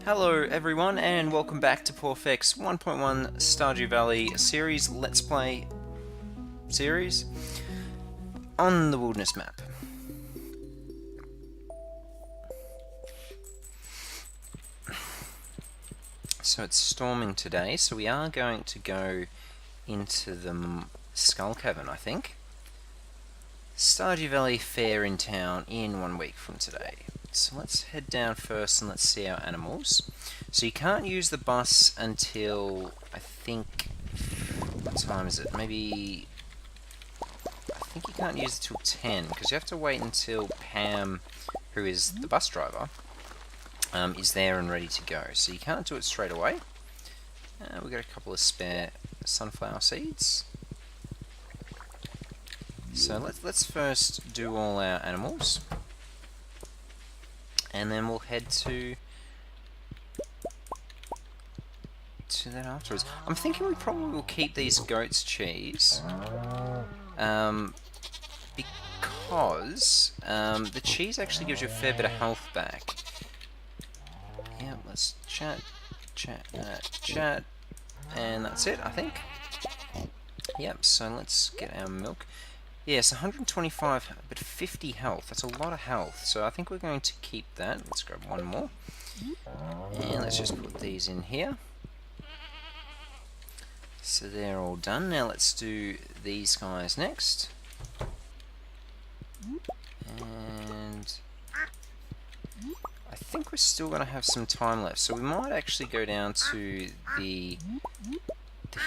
Hello everyone and welcome back to Pawfect's 1.1 Stardew Valley series Let's Play series on the Wilderness map. So it's storming today, so we are going to go into the Skull Cavern, I think. Stardew Valley Fair in town in 1 week from today. So let's head down first and let's see our animals. So you can't use the bus until, I think, what time is it? Maybe, I think you can't use it till 10, because you have to wait until Pam, who is the bus driver, is there and ready to go. So you can't do it straight away. We've got a couple of spare sunflower seeds. So let's first do all our animals, and then we'll head to that afterwards. I'm thinking we probably will keep these goat's cheese, because the cheese actually gives you a fair bit of health back. Yeah, let's chat, and that's it, I think. Yep, so let's get our milk. Yes, 125, but 50 health. That's a lot of health, so I think we're going to keep that. Let's grab one more. And let's just put these in here. So they're all done. Now let's do these guys next. And I think we're still going to have some time left, so we might actually go down to the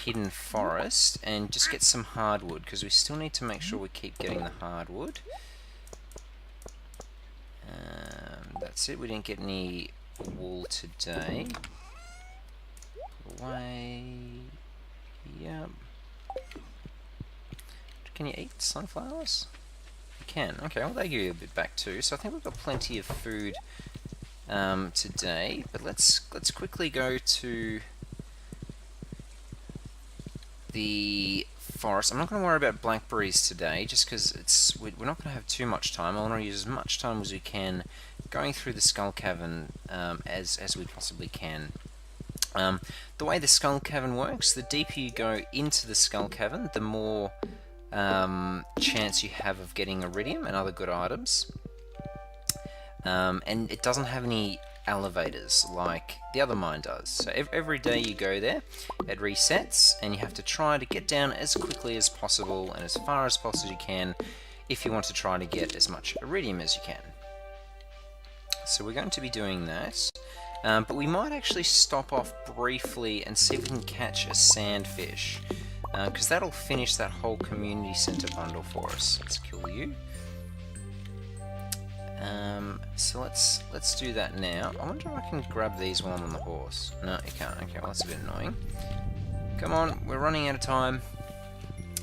hidden forest and just get some hardwood, because we still need to make sure we keep getting the hardwood. That's it, we didn't get any wool today. Put away. Yep. Can you eat sunflowers? You can. Okay, well they give you a bit back too, so I think we've got plenty of food today. But let's quickly go to the forest. I'm not going to worry about blackberries today, just because we're not going to have too much time. I want to use as much time as we can going through the Skull Cavern as we possibly can. The way the Skull Cavern works, the deeper you go into the Skull Cavern, the more chance you have of getting iridium and other good items. And it doesn't have any elevators like the other mine does. So every day you go there, it resets, and you have to try to get down as quickly as possible and as far as possible as you can if you want to try to get as much iridium as you can. So we're going to be doing that. But we might actually stop off briefly and see if we can catch a sandfish, because that'll finish that whole community center bundle for us. Let's kill you. So let's do that now. I wonder if I can grab these while I'm on the horse. No, you can't. Okay, well that's a bit annoying. Come on, we're running out of time.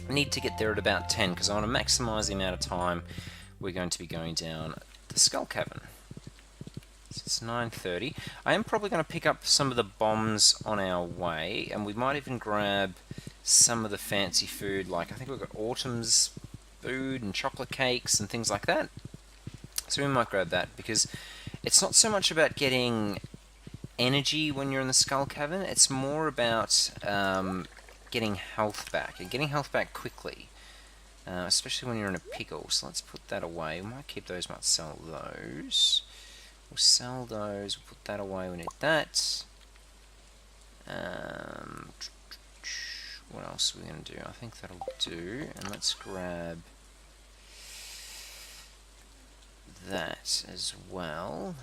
I need to get there at about 10, because I want to maximize the amount of time we're going to be going down the Skull Cavern. It's 9:30. I am probably going to pick up some of the bombs on our way, and we might even grab some of the fancy food, like I think we've got Autumn's food and chocolate cakes and things like that. So we might grab that, because it's not so much about getting energy when you're in the Skull Cavern, it's more about getting health back, and getting health back quickly. Especially when you're in a pickle. So let's put that away. We might keep those, might sell those. We'll sell those, we'll put that away, we need that. What else are we going to do? I think that'll do. And let's grab that as well.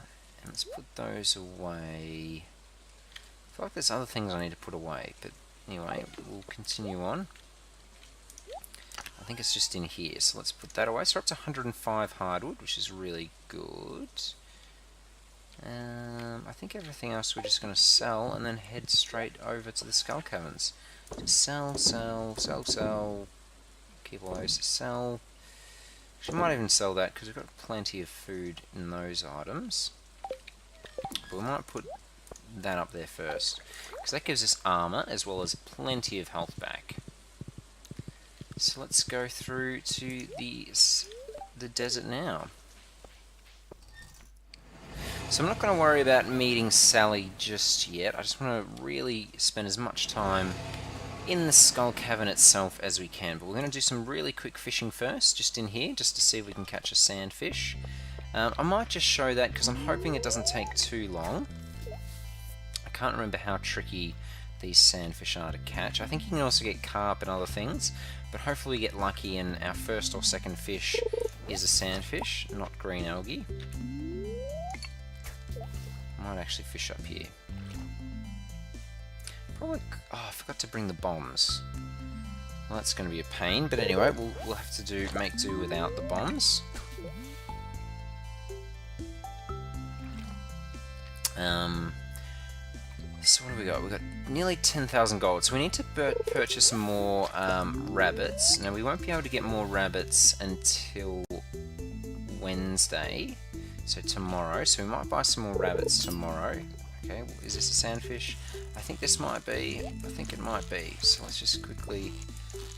And let's put those away. I feel like there's other things I need to put away, but anyway, we'll continue on. I think it's just in here, so let's put that away. So we're up to 105 hardwood, which is really good. I think everything else we're just going to sell and then head straight over to the Skull Caverns. Just sell, sell, sell, sell. Keep all those to sell. We might even sell that, because we've got plenty of food in those items. But we might put that up there first, because that gives us armor as well as plenty of health back. So let's go through to the desert now. So I'm not going to worry about meeting Sally just yet. I just want to really spend as much time in the Skull Cavern itself as we can. But we're going to do some really quick fishing first, just in here, just to see if we can catch a sandfish. I might just show that because I'm hoping it doesn't take too long. I can't remember how tricky these sandfish are to catch. I think you can also get carp and other things, but hopefully we get lucky and our first or second fish is a sandfish, not green algae. Might actually fish up here. Probably. Oh, I forgot to bring the bombs. Well, that's going to be a pain. But anyway, we'll have to make do without the bombs. So what do we got? We've got nearly 10,000 gold. So we need to purchase some more rabbits. Now we won't be able to get more rabbits until Wednesday. So tomorrow, so we might buy some more rabbits tomorrow. Okay, is this a sandfish? I think this might be. I think it might be. So let's just quickly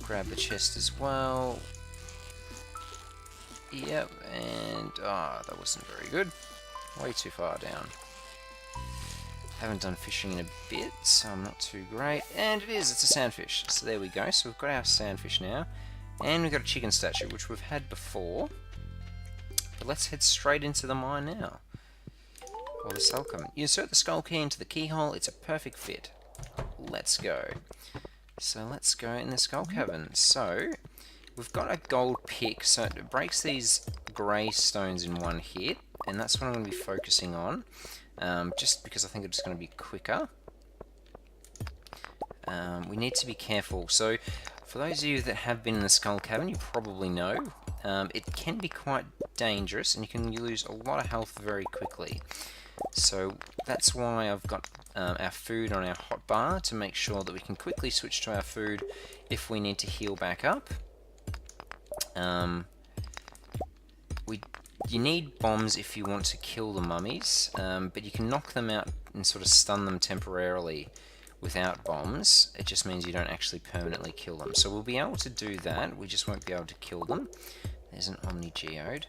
grab the chest as well. Yep, and that wasn't very good. Way too far down. Haven't done fishing in a bit, so I'm not too great. And it's a sandfish. So there we go. So we've got our sandfish now. And we've got a chicken statue, which we've had before. But let's head straight into the mine now. Or the skull cavern. You insert the skull key into the keyhole, it's a perfect fit. Let's go. So let's go in the skull cavern. So, we've got a gold pick, so it breaks these grey stones in one hit, and that's what I'm going to be focusing on, just because I think it's going to be quicker. We need to be careful. So, for those of you that have been in the skull cavern, you probably know, it can be quite dangerous, and you can lose a lot of health very quickly. So that's why I've got our food on our hotbar to make sure that we can quickly switch to our food if we need to heal back up. You need bombs if you want to kill the mummies, but you can knock them out and sort of stun them temporarily without bombs. It just means you don't actually permanently kill them. So we'll be able to do that, we just won't be able to kill them. There's an Omni Geode.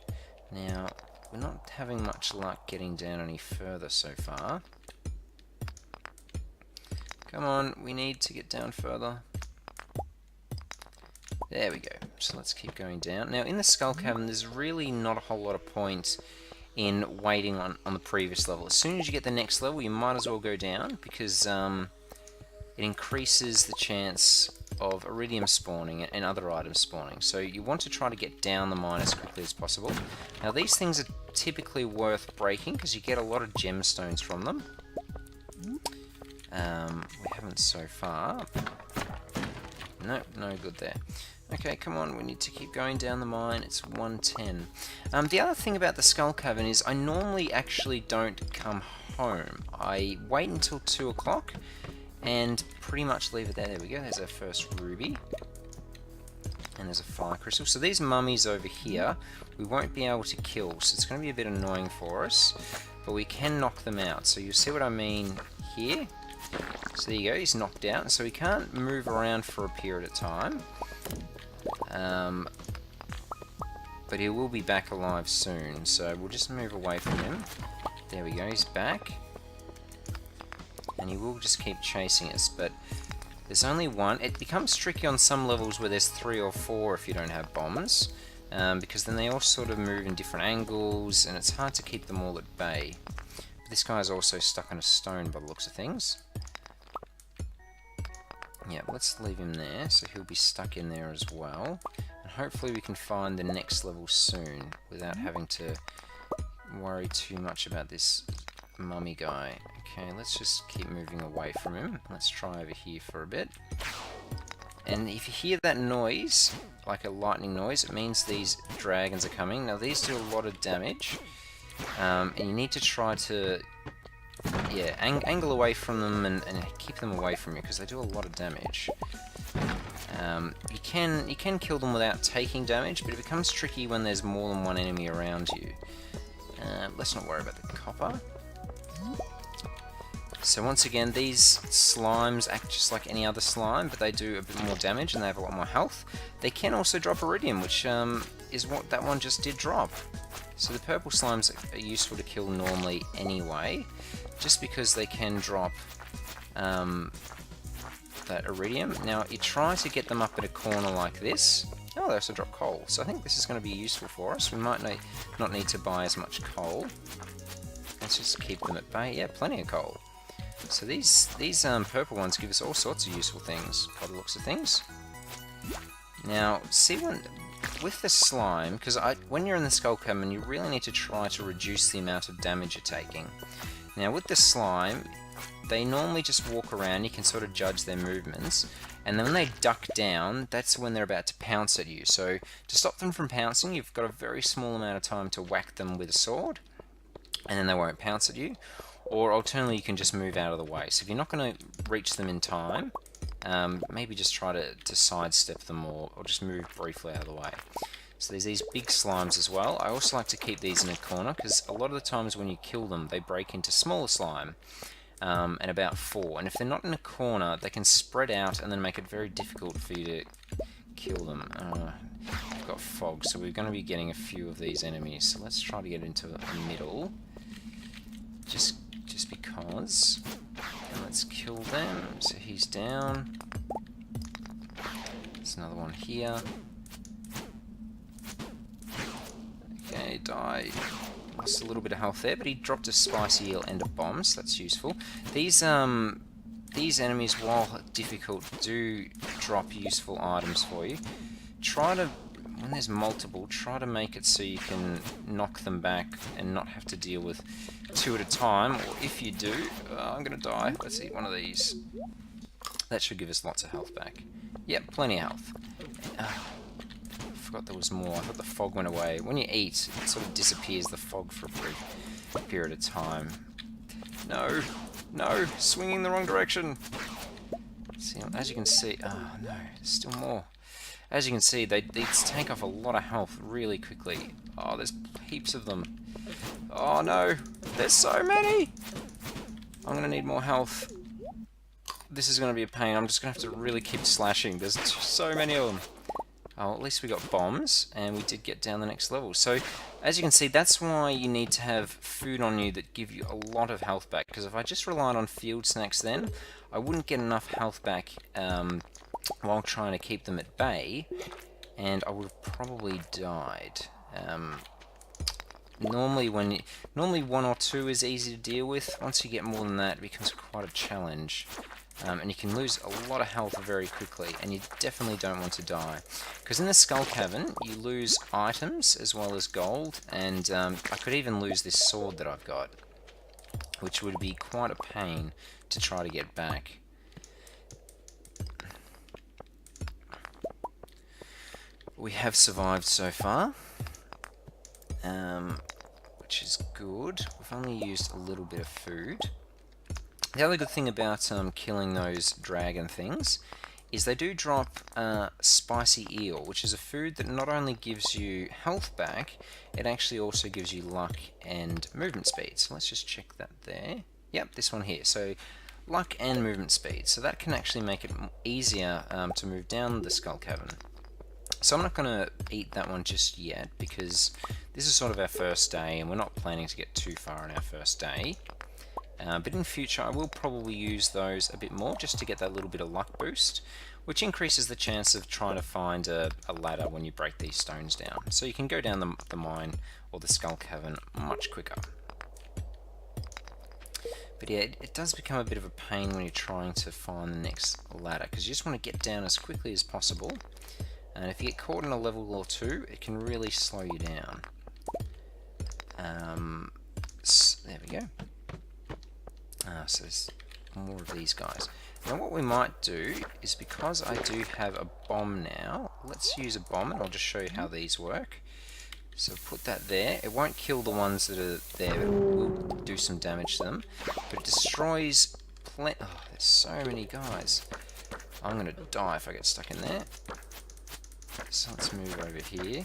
Now, we're not having much luck getting down any further so far. Come on, we need to get down further. There we go. So let's keep going down. Now, in the Skull Cavern, there's really not a whole lot of point in waiting on the previous level. As soon as you get the next level, you might as well go down, because it increases the chance of iridium spawning and other items spawning. So you want to try to get down the mine as quickly as possible. Now these things are typically worth breaking because you get a lot of gemstones from them. We haven't so far. Nope, no good there. Okay, come on, we need to keep going down the mine. It's 110. The other thing about the Skull Cavern is I normally actually don't come home. I wait until 2 o'clock and pretty much leave it there. There we go, there's our first ruby. And there's a fire crystal. So these mummies over here, we won't be able to kill, so it's going to be a bit annoying for us. But we can knock them out, so you see what I mean here? So there you go, he's knocked out, so he can't move around for a period of time. But he will be back alive soon, so we'll just move away from him. There we go, he's back. And he will just keep chasing us, but there's only one. It becomes tricky on some levels where there's 3 or 4 if you don't have bombs, because then they all sort of move in different angles, and it's hard to keep them all at bay. But this guy's also stuck on a stone by the looks of things. Yeah, let's leave him there, so he'll be stuck in there as well. And hopefully we can find the next level soon, without having to worry too much about this mummy guy. Okay, let's just keep moving away from him. Let's try over here for a bit. And if you hear that noise, like a lightning noise, it means these dragons are coming. Now these do a lot of damage, and you need to try to angle away from them and keep them away from you, because they do a lot of damage. You can kill them without taking damage, but it becomes tricky when there's more than one enemy around you. Let's not worry about the copper. So once again, these slimes act just like any other slime, but they do a bit more damage and they have a lot more health. They can also drop iridium, which is what that one just did drop. So the purple slimes are useful to kill normally anyway, just because they can drop that iridium. Now you try to get them up in a corner like this. Oh, they also drop coal, so I think this is going to be useful for us. We might not need to buy as much coal. Let's just keep them at bay. Yeah, plenty of coal. So these purple ones give us all sorts of useful things, by the looks of things. Now, see with the slime, because when you're in the skull cavern, you really need to try to reduce the amount of damage you're taking. Now, with the slime, they normally just walk around. You can sort of judge their movements, and then when they duck down, that's when they're about to pounce at you. So to stop them from pouncing, you've got a very small amount of time to whack them with a sword, and then they won't pounce at you. Or alternatively, you can just move out of the way. So if you're not going to reach them in time, maybe just try to sidestep them or just move briefly out of the way. So there's these big slimes as well. I also like to keep these in a corner, because a lot of the times when you kill them, they break into smaller slime, and about 4. And if they're not in a corner, they can spread out and then make it very difficult for you to kill them. I've got fog, so we're going to be getting a few of these enemies. So let's try to get into the middle. Just because. And let's kill them. So he's down. There's another one here. Okay, die. Lost a little bit of health there, but he dropped a spicy eel and a bomb, so that's useful. These enemies, while difficult, do drop useful items for you. Try to, when there's multiple, try to make it so you can knock them back and not have to deal with 2 at a time, or if you do, I'm gonna die. Let's eat one of these. That should give us lots of health back. Yep, plenty of health. I forgot there was more. I thought the fog went away. When you eat, it sort of disappears, the fog, for a brief period of time. No! No! Swinging the wrong direction! See, as you can see... Oh, no. There's still more. As you can see, they take off a lot of health really quickly. Oh, there's heaps of them. Oh, no! There's so many! I'm going to need more health. This is going to be a pain. I'm just going to have to really keep slashing. There's so many of them. Oh, at least we got bombs, and we did get down the next level. So, as you can see, that's why you need to have food on you that give you a lot of health back. Because if I just relied on field snacks then, I wouldn't get enough health back while trying to keep them at bay, and I would have probably died. Normally 1 or 2 is easy to deal with. Once you get more than that, it becomes quite a challenge. And you can lose a lot of health very quickly, and you definitely don't want to die. Because in the Skull Cavern, you lose items as well as gold, and I could even lose this sword that I've got, which would be quite a pain to try to get back. We have survived so far, which is good. We've only used a little bit of food. The other good thing about killing those dragon things is they do drop spicy eel, which is a food that not only gives you health back, it actually also gives you luck and movement speed. So let's just check that there. Yep, this one here. So luck and movement speed. So that can actually make it easier to move down the Skull Cavern. So I'm not going to eat that one just yet, because this is sort of our first day, and we're not planning to get too far on our first day. But in future, I will probably use those a bit more, just to get that little bit of luck boost, which increases the chance of trying to find a ladder when you break these stones down. So you can go down the mine or the Skull Cavern much quicker. But yeah, it does become a bit of a pain when you're trying to find the next ladder, because you just want to get down as quickly as possible. And if you get caught in a level or 2, it can really slow you down. So there we go. So there's more of these guys. Now what we might do is, because I do have a bomb now, let's use a bomb, and I'll just show you how these work. So put that there. It won't kill the ones that are there, but it will do some damage to them. But it destroys oh, there's so many guys. I'm going to die if I get stuck in there. So let's move over here.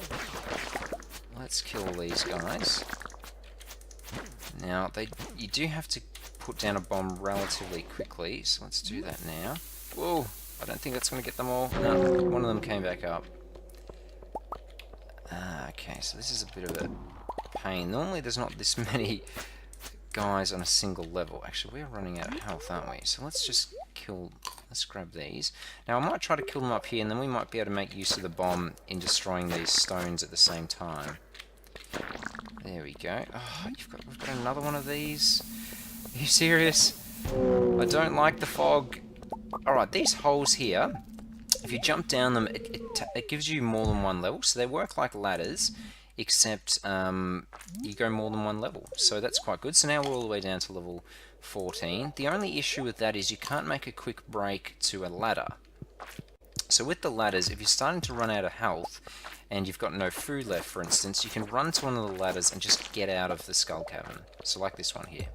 Let's kill these guys. Now, you do have to put down a bomb relatively quickly, so let's do that now. Whoa, I don't think that's going to get them all. No, one of them came back up. Okay, so this is a bit of a pain. Normally there's not this many guys on a single level. Actually, we're running out of health, aren't we? So let's just let's grab these. Now I might try to kill them up here, and then we might be able to make use of the bomb in destroying these stones at the same time. There we go. Oh, we've got another one of these. Are you serious? I don't like the fog. Alright, these holes here, if you jump down them, it gives you more than one level. So they work like ladders, except you go more than one level. So that's quite good. So now we're all the way down to level 14. The only issue with that is you can't make a quick break to a ladder. So with the ladders, if you're starting to run out of health, and you've got no food left, for instance, you can run to one of the ladders and just get out of the skull cavern. So like this one here.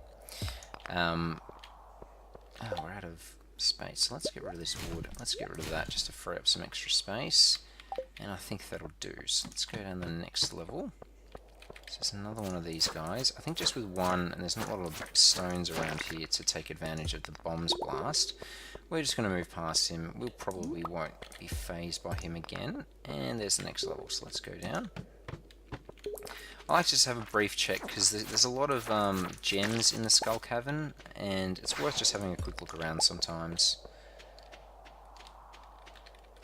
Oh, we're out of space. So let's get rid of this wood. Let's get rid of that just to free up some extra space. And I think that'll do. So let's go down the next level. So there's another one of these guys. I think just with one, and there's not a lot of stones around here to take advantage of the bomb's blast. We're just going to move past him. We probably won't be phased by him again. And there's the next level, so let's go down. I like to just have a brief check, because there's a lot of gems in the skull cavern, and it's worth just having a quick look around sometimes.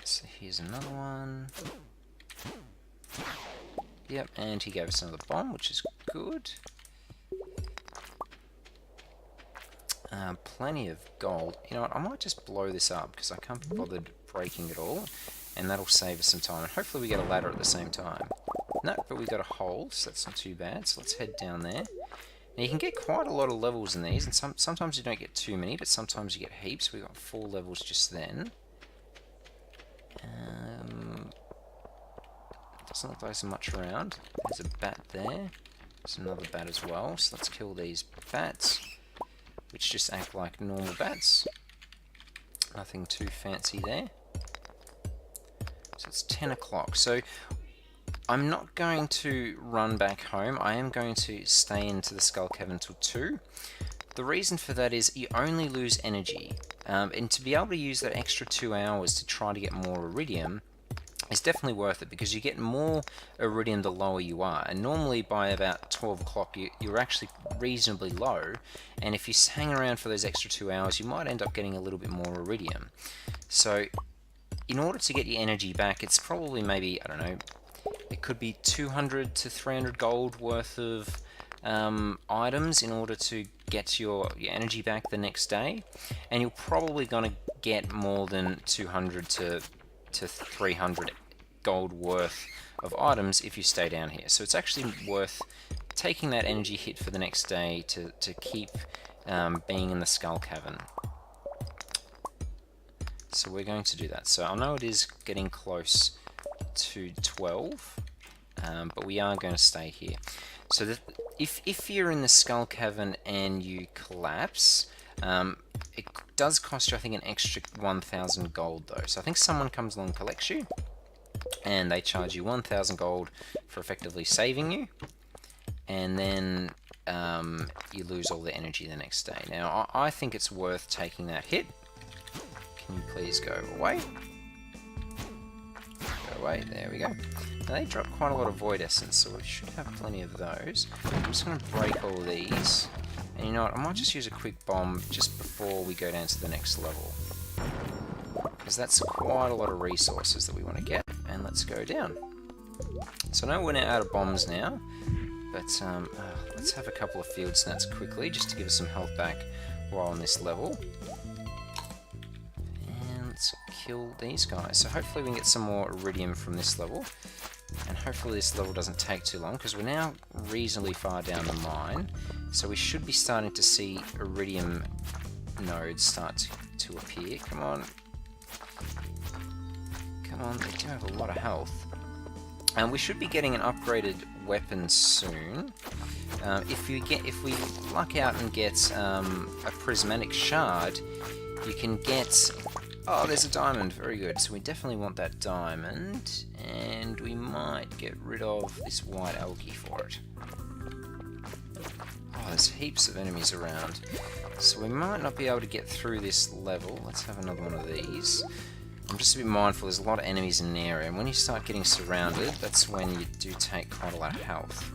So here's another one. Yep, and he gave us another bomb, which is good. Plenty of gold. You know what, I might just blow this up because I can't be bothered breaking it all, and that'll save us some time. And hopefully we get a ladder at the same time. No, but we got a hole, so that's not too bad. So let's head down there. Now you can get quite a lot of levels in these, and sometimes you don't get too many, but sometimes you get heaps. We got 4 levels just then. Doesn't look like there's much around. There's a bat there. There's another bat as well. So let's kill these bats, which just act like normal bats. Nothing too fancy there. So it's 10 o'clock. So I'm not going to run back home. I am going to stay into the skull cavern till 2. The reason for that is you only lose energy. And to be able to use that extra 2 hours to try to get more iridium is definitely worth it, because you get more iridium the lower you are, and normally by about 12 o'clock you're actually reasonably low, and if you hang around for those extra 2 hours you might end up getting a little bit more iridium. So in order to get your energy back, it's probably maybe, I don't know, it could be 200 to 300 gold worth of items in order to get your energy back the next day, and you're probably going to get more than 200 to 300 gold worth of items if you stay down here. So it's actually worth taking that energy hit for the next day to keep being in the skull cavern. So we're going to do that. So I know it is getting close to 12, but we are going to stay here. So that if you're in the skull cavern and you collapse, it does cost you, I think, an extra 1,000 gold though. So I think someone comes along and collects you, and they charge you 1,000 gold for effectively saving you, and then you lose all the energy the next day. Now I think it's worth taking that hit. Can you please go away? Go away, there we go. Now they drop quite a lot of void essence, so we should have plenty of those. I'm just going to break all these. And you know what, I might just use a quick bomb just before we go down to the next level, because that's quite a lot of resources that we want to get. And let's go down. So I know we're out of bombs now, but let's have a couple of field snats quickly just to give us some health back while on this level. And let's kill these guys. So hopefully we can get some more iridium from this level, and hopefully this level doesn't take too long, because we're now reasonably far down the mine. So we should be starting to see iridium nodes start to appear. Come on. Come on, they do have a lot of health. And we should be getting an upgraded weapon soon. If we luck out and get a prismatic shard, you can get... Oh, there's a diamond. Very good. So we definitely want that diamond, and we might get rid of this white algae for it. Oh, there's heaps of enemies around. So we might not be able to get through this level. Let's have another one of these. I'm just a bit mindful, there's a lot of enemies in the area, and when you start getting surrounded, that's when you do take quite a lot of health.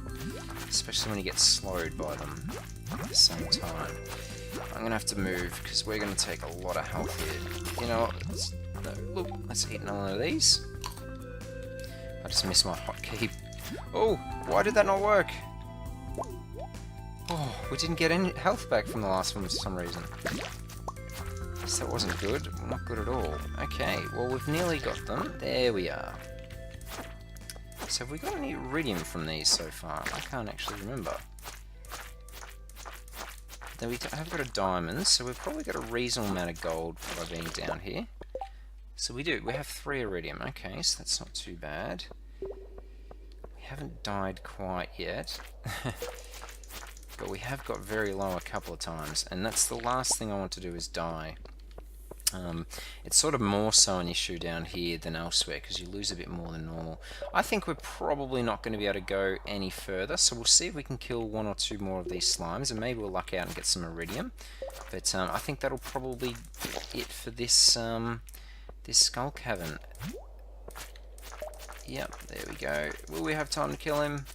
especially when you get slowed by them at the same time. I'm gonna have to move because we're gonna take a lot of health here. You know what? Look, let's eat none of these. I just missed my hotkey. Oh, why did that not work? Oh, we didn't get any health back from the last one for some reason. So that wasn't good. Not good at all. Okay, well we've nearly got them. There we are. So have we got any iridium from these so far? I can't actually remember. Then we have got a diamond, so we've probably got a reasonable amount of gold by being down here. So we do. We have 3 iridium. Okay, so that's not too bad. We haven't died quite yet. But we have got very low a couple of times, and that's the last thing I want to do is die. It's sort of more so an issue down here than elsewhere, because you lose a bit more than normal. I think we're probably not going to be able to go any further, so we'll see if we can kill 1 or 2 more of these slimes, and maybe we'll luck out and get some iridium. But I think that'll probably be it for this, this skull cavern. Yep, there we go. Will we have time to kill him?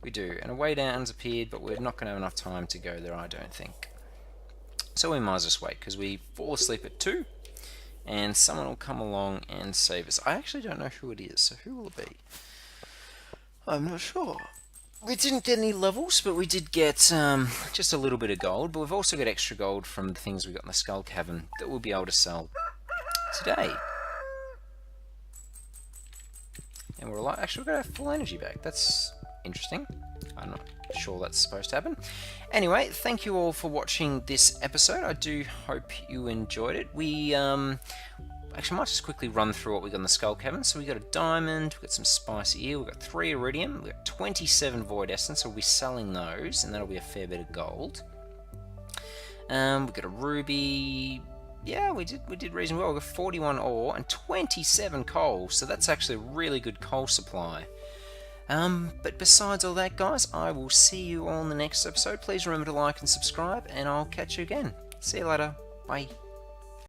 We do, and a way down's appeared, but we're not going to have enough time to go there, I don't think. So we might as well just wait, because we fall asleep at 2, and someone will come along and save us. I actually don't know who it is, so who will it be? I'm not sure. We didn't get any levels, but we did get just a little bit of gold, but we've also got extra gold from the things we got in the Skull Cavern that we'll be able to sell today. And we're actually got our full energy back. That's interesting. I'm not sure that's supposed to happen. Anyway, thank you all for watching this episode. I do hope you enjoyed it. We actually might just quickly run through what we got in the Skull Cavern. So we got a diamond, we got some spicy eel, we got 3 iridium, we got 27 void essence, so we'll be selling those, and that'll be a fair bit of gold. We got a ruby. Yeah, we did reasonably well. We got 41 ore and 27 coal, so that's actually a really good coal supply. But besides all that, guys, I will see you all in the next episode. Please remember to like and subscribe, and I'll catch you again. See you later. Bye.